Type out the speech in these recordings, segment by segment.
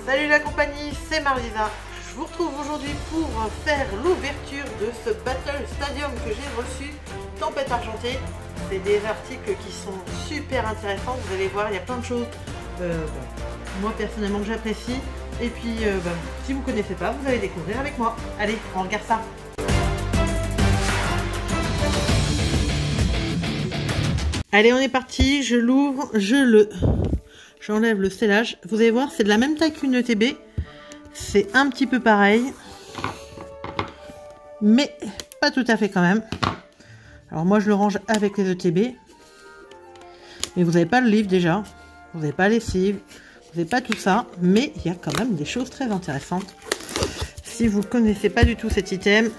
Salut la compagnie, c'est Marisa. Je vous retrouve aujourd'hui pour faire l'ouverture de ce Battle Stadium que j'ai reçu, Tempête Argentée. C'est des articles qui sont super intéressants, vous allez voir, il y a plein de choses, moi personnellement que j'apprécie. Et puis, si vous ne connaissez pas, vous allez découvrir avec moi. Allez, on regarde ça. Allez, on est parti, je l'ouvre, j'enlève le scellage. Vous allez voir, c'est de la même taille qu'une ETB. C'est un petit peu pareil. Mais pas tout à fait quand même. Alors moi, je le range avec les ETB. Mais vous n'avez pas le livre déjà. Vous n'avez pas les lessive. Vous n'avez pas tout ça. Mais il y a quand même des choses très intéressantes. Si vous ne connaissez pas du tout cet item,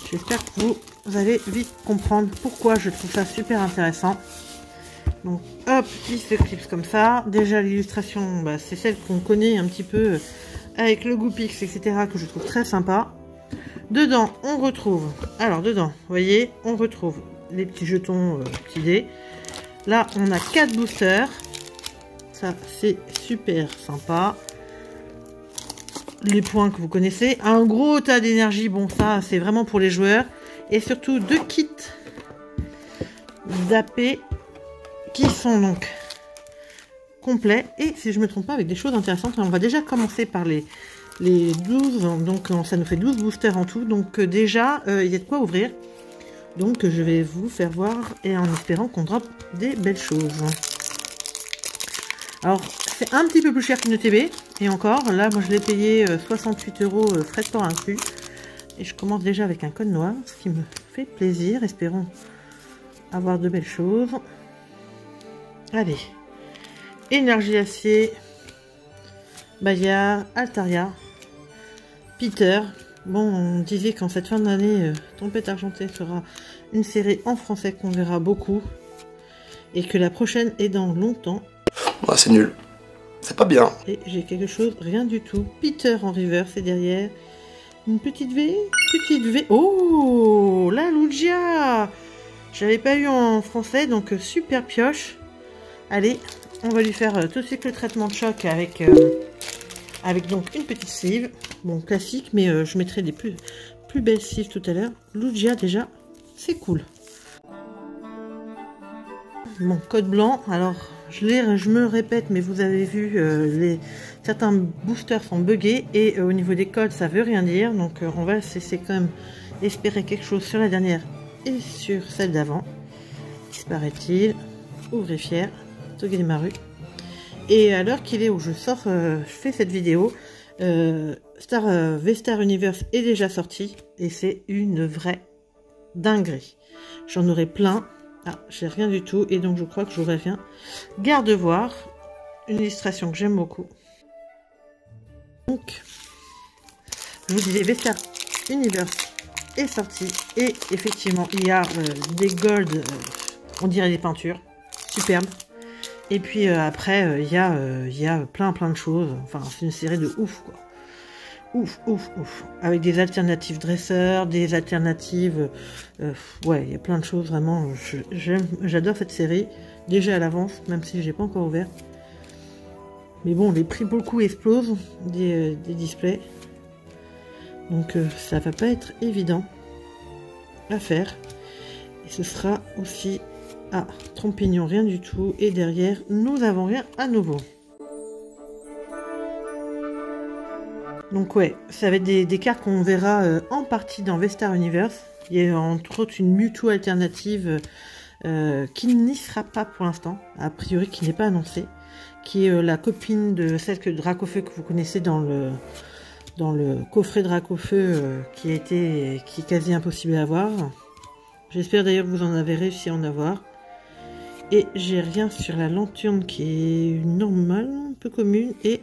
j'espère que vous allez vite comprendre pourquoi je trouve ça super intéressant. Donc hop, il se clipse comme ça. Déjà l'illustration, c'est celle qu'on connaît un petit peu avec le Goopix, etc. que je trouve très sympa. Dedans, on retrouve, alors dedans, vous voyez, on retrouve les petits jetons petits dés. Là, on a 4 boosters. Ça, c'est super sympa. Les points que vous connaissez. Un gros tas d'énergie. Bon, ça, c'est vraiment pour les joueurs. Et surtout, 2 kits d'AP qui sont donc complets. Et si je ne me trompe pas, avec des choses intéressantes. On va déjà commencer par les 12. Donc, ça nous fait 12 boosters en tout. Donc, déjà, il y a de quoi ouvrir. Donc, je vais vous faire voir et en espérant qu'on drop des belles choses. Alors, c'est un petit peu plus cher qu'une ETB. Et encore, là, moi, je l'ai payé 68 €, frais de port inclus. Et je commence déjà avec un code noir, ce qui me fait plaisir. Espérons avoir de belles choses. Allez. Énergie Acier. Bayard. Altaria. Peter. Bon, on disait qu'en cette fin d'année, Tempête Argentée sera une série en français qu'on verra beaucoup. Et que la prochaine est dans longtemps. Ouais, c'est nul. C'est pas bien. Et j'ai quelque chose, rien du tout. Peter en reverse, c'est derrière. Une petite V. Petite V. Oh, la Lugia. J'avais pas eu en français, donc super pioche. Allez, on va lui faire tout de suite le traitement de choc avec donc une petite sleeve. Bon, classique, mais je mettrai des plus belles sleeves tout à l'heure. Lugia, déjà, c'est cool. Bon, code blanc. Alors, je me répète, mais vous avez vu, certains boosters sont buggés. Et au niveau des codes, ça veut rien dire. Donc, on va essayer quand même espérer quelque chose sur la dernière et sur celle d'avant. Disparaît-il? Ouvrez fier. Togedemaru. Et à l'heure qu'il est où je fais cette vidéo, V-Star Universe est déjà sorti et c'est une vraie dinguerie. J'en aurai plein. Ah, j'ai rien du tout et donc je crois que j'aurai rien. Garde-voir, une illustration que j'aime beaucoup. Donc, je vous disais, V-Star Universe est sorti et effectivement il y a des gold, on dirait des peintures, superbes. Et puis après, il y a plein de choses. Enfin, c'est une série de ouf, quoi. Ouf. Avec des alternatives dresseurs, des alternatives... ouais, il y a plein de choses, vraiment. J'adore cette série. Déjà à l'avance, même si je n'ai pas encore ouvert. Mais bon, les prix beaucoup explosent des displays. Donc, ça va pas être évident à faire. Et ce sera aussi... Ah, trompignon, rien du tout. Et derrière, nous n'avons rien à nouveau. Donc ouais, ça va être des cartes qu'on verra en partie dans V-Star Universe. Il y a entre autres une Mewtwo alternative qui n'y sera pas pour l'instant, a priori qui n'est pas annoncée, qui est la copine de celle que Dracofeu que vous connaissez dans le coffret Dracofeu qui est quasi impossible à avoir. J'espère d'ailleurs que vous en avez réussi à en avoir. Et j'ai rien sur la lanterne qui est normale, un peu commune, et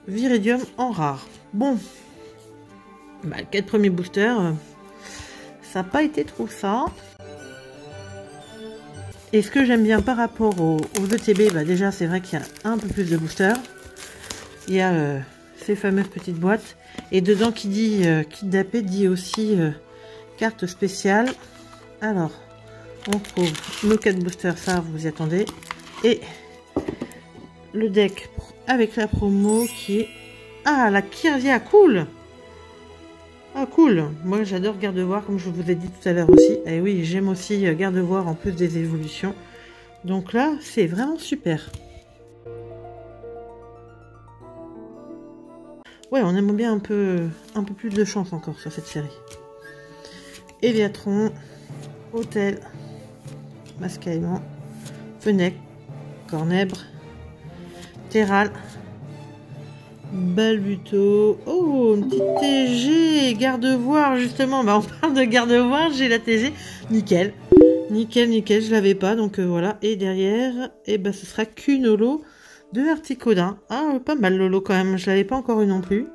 Viridium en rare. Bon, 4 premiers boosters, ça n'a pas été trop ça. Et ce que j'aime bien par rapport aux ETB, déjà c'est vrai qu'il y a un peu plus de boosters. Il y a ces fameuses petites boîtes. Et dedans qui dit kit d'AP dit aussi carte spéciale. Alors, on trouve nos 4 boosters, ça vous y attendez. Et le deck pour avec la promo qui est... Ah, la Kirlia, cool! Ah, cool! Moi, j'adore Gardevoir, comme je vous ai dit tout à l'heure aussi. Et oui, j'aime aussi Gardevoir en plus des évolutions. Donc là, c'est vraiment super. Ouais, on aimerait bien un peu plus de chance encore sur cette série. Eviatron, Hôtel, Mascaillement, Fenech, Cornèbre, Terral, Balbuto. Oh, une petite TG, Gardevoir justement. Bah, on parle de Gardevoir, j'ai la TG. Nickel. Nickel, nickel, je l'avais pas, donc voilà. Et derrière, et ben, ce sera qu'une holo de Articodin. Ah, pas mal l'holo quand même, je l'avais pas encore eu non plus.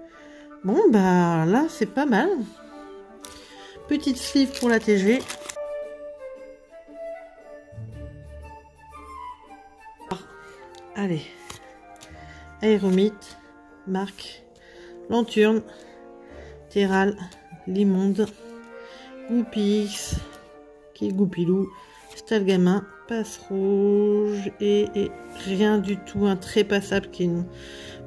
Bon, bah là, c'est pas mal. Petite sleeve pour la TG. Allez. Aéromite, Marc, Lanturne, Terral, Limonde, Goupix, qui est Goupilou, Stalgamin, Passe Rouge et rien du tout, un très passable qui est une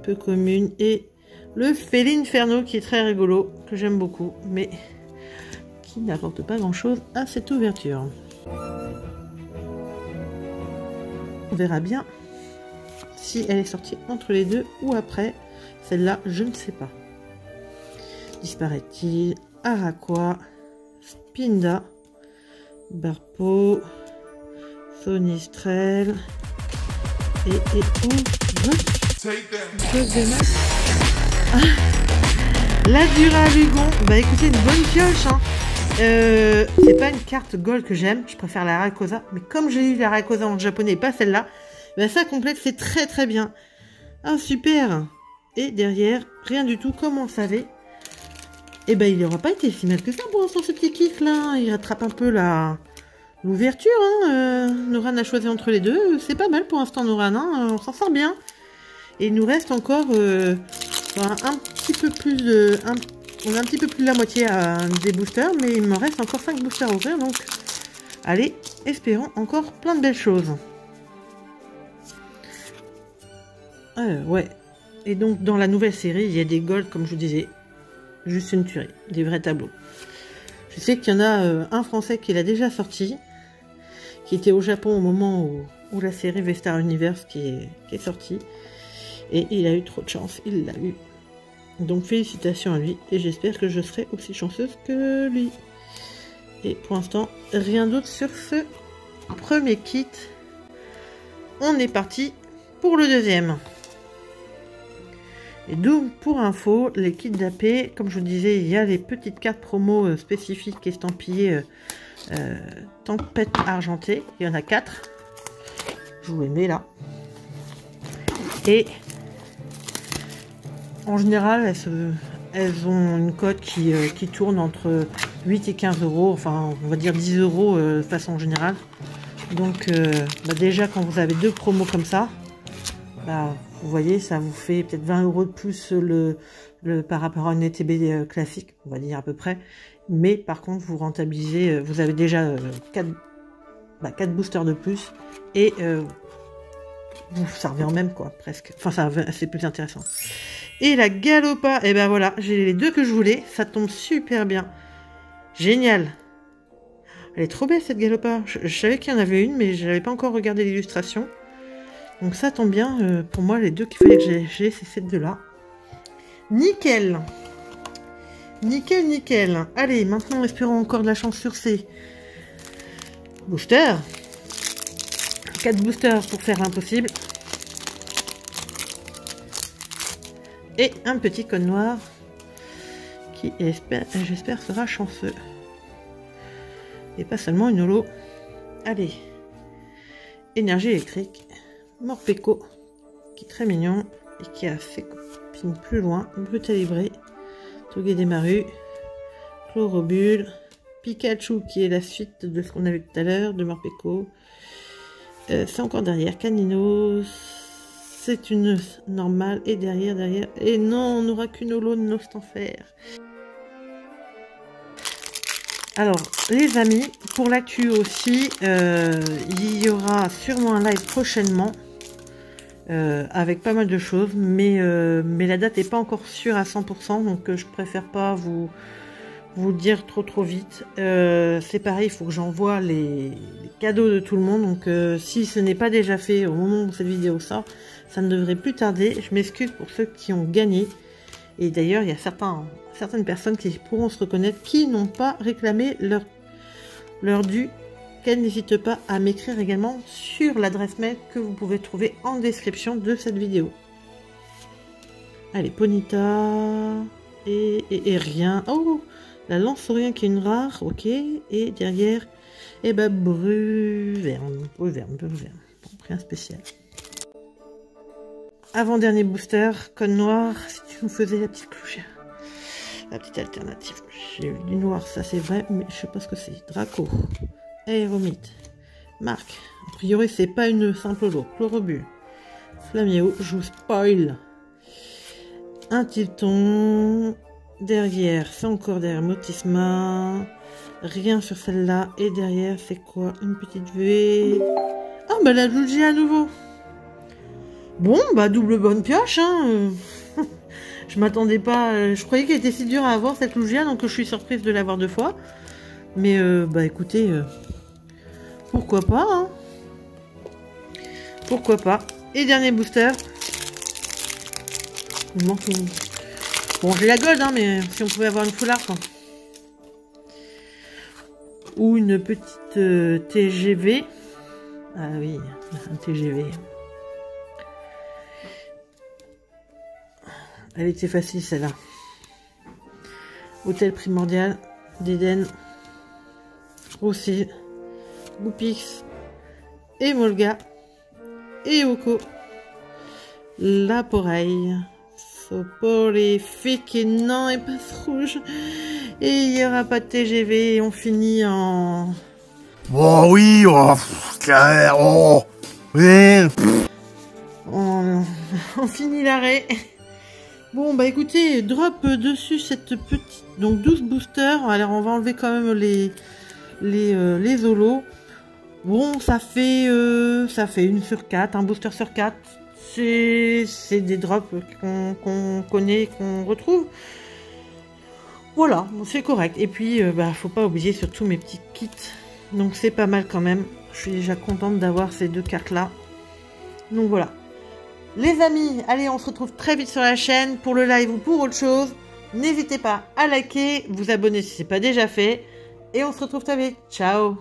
peu commune, et le Félinferno qui est très rigolo, que j'aime beaucoup, mais qui n'apporte pas grand chose à cette ouverture. On verra bien si elle est sortie entre les deux ou après. Celle-là, je ne sais pas. Disparaît-il, Araqua, Spinda, Barpo, Sonistrel et la Duralugon. Bah écoutez, une bonne pioche, hein. C'est pas une carte gold que j'aime, je préfère la Rayquaza, mais comme j'ai eu la Rayquaza en japonais et pas celle-là, bah ça complète, c'est très très bien. Ah super. Et derrière, rien du tout, comme on savait. Et ben il n'aura pas été si mal que ça pour l'instant ce petit kit là. Il rattrape un peu l'ouverture. Hein. Noran a choisi entre les deux. C'est pas mal pour l'instant Noran. Hein. On s'en sort bien. Et il nous reste encore un petit peu plus de... on a un petit peu plus de la moitié des boosters. Mais il me reste encore 5 boosters à ouvrir. Donc allez, espérons encore plein de belles choses. Ouais. Et donc dans la nouvelle série, il y a des golds comme je vous disais. Juste une tuerie, des vrais tableaux. Je sais qu'il y en a un français qui l'a déjà sorti, qui était au Japon au moment où la série V-Star Universe qui est sortie. Et il a eu trop de chance, il l'a eu. Donc félicitations à lui, et j'espère que je serai aussi chanceuse que lui. Et pour l'instant, rien d'autre sur ce premier kit. On est parti pour le deuxième. Et donc pour info, les kits d'AP, comme je vous disais, il y a les petites cartes promo spécifiques estampillées Tempête Argentée. Il y en a 4. Je vous les mets là. Et en général, elles ont une cote qui tourne entre 8 et 15 euros. Enfin, on va dire 10 euros de façon générale. Donc bah déjà, quand vous avez 2 promos comme ça, bah, vous voyez, ça vous fait peut-être 20 euros de plus par rapport à une ETB classique, on va dire à peu près. Mais par contre, vous rentabilisez, vous avez déjà 4 boosters de plus. Et ça revient en même, quoi, presque. Enfin, c'est plus intéressant. Et la Galopa, et ben voilà, j'ai les 2 que je voulais. Ça tombe super bien. Génial. Elle est trop belle, cette Galopa. Je savais qu'il y en avait une, mais je n'avais pas encore regardé l'illustration. Donc ça tombe bien, pour moi les 2 qu'il fallait que j'ai, c'est ces 2-là. Nickel. Nickel, nickel. Allez, maintenant espérons encore de la chance sur ces boosters. 4 boosters pour faire l'impossible. Et un petit code noir qui, j'espère, sera chanceux. Et pas seulement une holo. Allez. Énergie électrique. Morpeko, qui est très mignon et qui a ses copines plus loin. Brutalibré, Togedemaru, Chlorobule, Pikachu qui est la suite de ce qu'on a vu tout à l'heure, de Morpeko. C'est encore derrière, Canino, c'est une normale et derrière, et non, on n'aura qu'une holo de Nostanfer. Alors, les amis, pour l'actu aussi, il y aura sûrement un live prochainement. avec pas mal de choses, mais la date n'est pas encore sûre à 100%, donc je préfère pas vous dire trop vite. C'est pareil, il faut que j'envoie les cadeaux de tout le monde, donc si ce n'est pas déjà fait au moment où cette vidéo sort, ça ne devrait plus tarder. Je m'excuse pour ceux qui ont gagné, et d'ailleurs il y a certaines personnes qui pourront se reconnaître qui n'ont pas réclamé leur dû, qu'elles n'hésitent pas à m'écrire également sur l'adresse mail que vous pouvez trouver en description de cette vidéo. Allez, Ponyta et rien. Oh, la lance-rien qui est une rare, ok. Et derrière, eh ben, Bruverne. Bon, rien spécial. Avant-dernier booster, code noir, si tu nous faisais la petite clochère. La petite alternative. J'ai eu du noir, ça c'est vrai, mais je sais pas ce que c'est. Draco. Aéromite. Marque. A priori, c'est pas une simple lot. Chlorobule. Flaméo. Je vous spoil. Un Tilton. Derrière, c'est encore derrière Motisma. Rien sur celle-là. Et derrière, c'est quoi? Une petite V. Ah, bah la Lugia à nouveau. Bon, bah double bonne pioche, hein. Je m'attendais pas. Je croyais qu'elle était si dure à avoir cette Lugia, donc je suis surprise de l'avoir 2 fois. Mais bah écoutez, pourquoi pas, hein. Pourquoi pas. Et dernier booster. Il manque une... Bon, j'ai la gold, hein, mais si on pouvait avoir une foulard, quoi. Ou une petite TGV. Ah oui, un TGV. Elle était facile, celle-là. Hôtel primordial d'Eden. Aussi. Goupix. Et Molga. Et Oko. La Poreille. Soporifique et non, et passe rouge. Et il n'y aura pas de TGV. Et on finit en... Oh oui, oh, oh, oui. On finit l'arrêt. Bon, bah écoutez, drop dessus cette petite... Donc 12 boosters. Alors on va enlever quand même les holos. Bon, ça fait 1 sur 4, un booster sur 4. C'est des drops qu'on connaît, qu'on retrouve. Voilà, c'est correct. Et puis, bah, faut pas oublier surtout mes petits kits. Donc c'est pas mal quand même. Je suis déjà contente d'avoir ces 2 cartes-là. Donc voilà. Les amis, allez, on se retrouve très vite sur la chaîne pour le live ou pour autre chose. N'hésitez pas à liker, vous abonner si ce n'est pas déjà fait. Et on se retrouve très vite. Ciao!